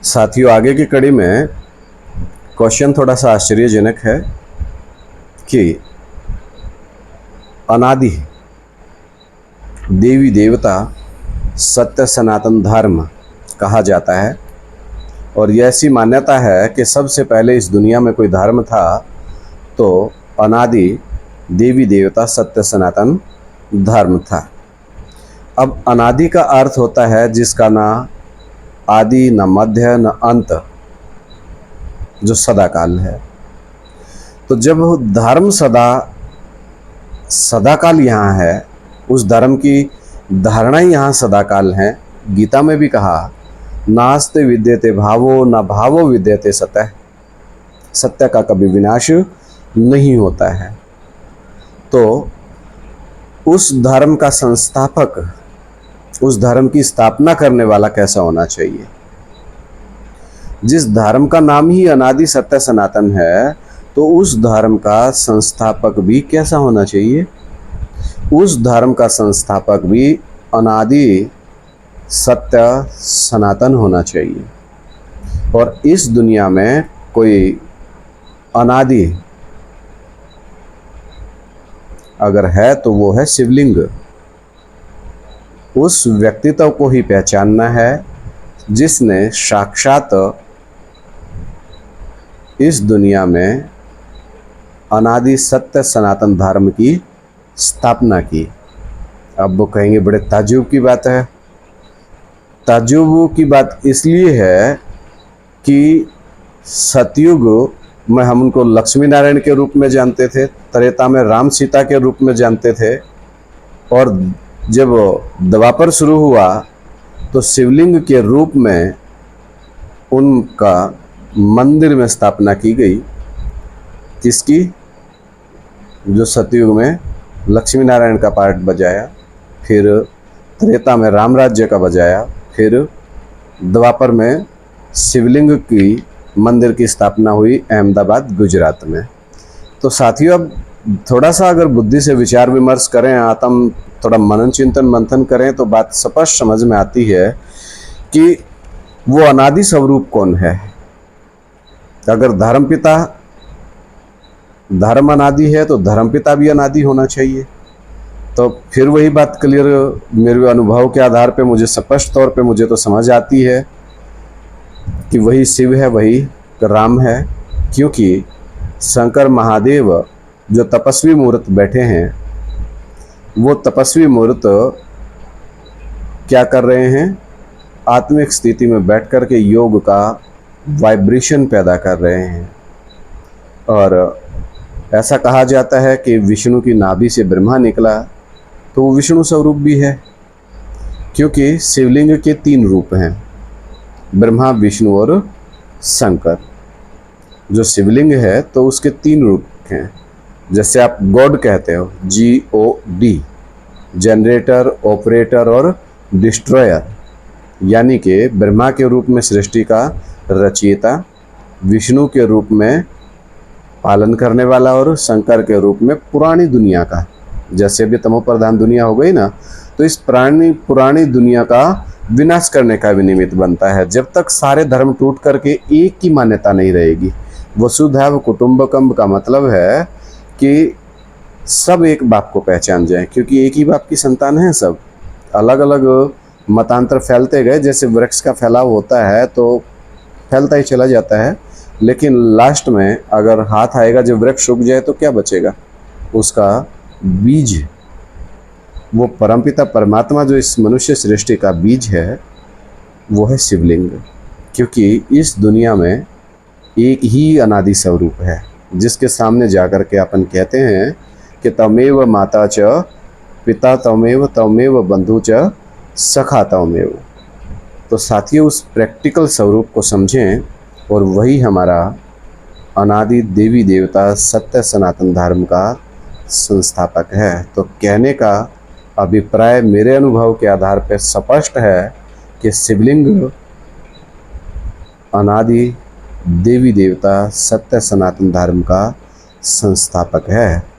साथियों, आगे की कड़ी में क्वेश्चन थोड़ा सा आश्चर्यजनक है कि अनादि देवी देवता सत्य सनातन धर्म कहा जाता है और यह ऐसी मान्यता है कि सबसे पहले इस दुनिया में कोई धर्म था तो अनादि देवी देवता सत्य सनातन धर्म था। अब अनादि का अर्थ होता है जिसका ना आदि न मध्य न अंत, जो सदा काल है। तो जब धर्म सदा काल यहाँ है, उस धर्म की धारणा ही यहाँ सदा काल है। गीता में भी कहा नास्ते विद्यते भावो न भावो विद्यते सतः, सत्य का कभी विनाश नहीं होता है। तो उस धर्म का संस्थापक, उस धर्म की स्थापना करने वाला कैसा होना चाहिए? जिस धर्म का नाम ही अनादि सत्य सनातन है, तो उस धर्म का संस्थापक भी कैसा होना चाहिए? उस धर्म का संस्थापक भी अनादि सत्य सनातन होना चाहिए। और इस दुनिया में कोई अनादि अगर है तो वो है शिवलिंग। उस व्यक्तित्व को ही पहचानना है जिसने साक्षात इस दुनिया में अनादि सत्य सनातन धर्म की स्थापना की। अब वो कहेंगे बड़े ताज्जुब की बात है। ताज्जुब की बात इसलिए है कि सतयुग में हम उनको लक्ष्मी नारायण के रूप में जानते थे, त्रेता में राम सीता के रूप में जानते थे, और जब द्वापर शुरू हुआ तो शिवलिंग के रूप में उनका मंदिर में स्थापना की गई। किसकी? जो सतयुग में लक्ष्मी नारायण का पार्ट बजाया, फिर त्रेता में राम राज्य का बजाया, फिर द्वापर में शिवलिंग की मंदिर की स्थापना हुई अहमदाबाद गुजरात में। तो साथियों, अब थोड़ा सा अगर बुद्धि से विचार विमर्श करें, आत्म थोड़ा मनन चिंतन मंथन करें तो बात स्पष्ट समझ में आती है कि वो अनादि स्वरूप कौन है। अगर धर्म अनादि है तो धर्मपिता भी अनादि होना चाहिए। तो फिर वही बात क्लियर मेरे अनुभव के आधार पे मुझे स्पष्ट तौर पे मुझे तो समझ आती है कि वही शिव है, वही राम है। क्योंकि शंकर महादेव जो तपस्वी मूर्त बैठे हैं, वो तपस्वी मूर्त क्या कर रहे हैं? आत्मिक स्थिति में बैठ कर के योग का वाइब्रेशन पैदा कर रहे हैं। और ऐसा कहा जाता है कि विष्णु की नाभि से ब्रह्मा निकला, तो वो विष्णु स्वरूप भी है। क्योंकि शिवलिंग के 3 रूप हैं, ब्रह्मा विष्णु और शंकर। जो शिवलिंग है तो उसके 3 रूप हैं। जैसे आप गॉड कहते हो, GOD, जनरेटर, ऑपरेटर और डिस्ट्रॉयर। यानी कि ब्रह्मा के रूप में सृष्टि का रचयिता, विष्णु के रूप में पालन करने वाला और शंकर के रूप में पुरानी दुनिया का। जैसे भी तमो प्रधान दुनिया हो गई ना, तो इस पुरानी दुनिया का विनाश करने का भी निमित्त बनता है। जब तक सारे धर्म टूट करके एक की मान्यता नहीं रहेगी। वसुधैव कुटुंबकम का मतलब है कि सब एक बाप को पहचान जाए, क्योंकि एक ही बाप की संतान है सब। अलग अलग मतांतर फैलते गए, जैसे वृक्ष का फैलाव होता है तो फैलता ही चला जाता है, लेकिन लास्ट में अगर हाथ आएगा जब वृक्ष सूख जाए तो क्या बचेगा? उसका बीज। वो परमपिता परमात्मा जो इस मनुष्य सृष्टि का बीज है, वो है शिवलिंग। क्योंकि इस दुनिया में एक ही अनादि स्वरूप है जिसके सामने जाकर के अपन कहते हैं कि तमेव माता च पिता तमेव तमेव बंधु च सखा तमेव। तो साथियों, उस प्रैक्टिकल स्वरूप को समझें और वही हमारा अनादि देवी देवता सत्य सनातन धर्म का संस्थापक है। तो कहने का अभिप्राय मेरे अनुभव के आधार पर स्पष्ट है कि शिवलिंग अनादि देवी देवता सत्य सनातन धर्म का संस्थापक है।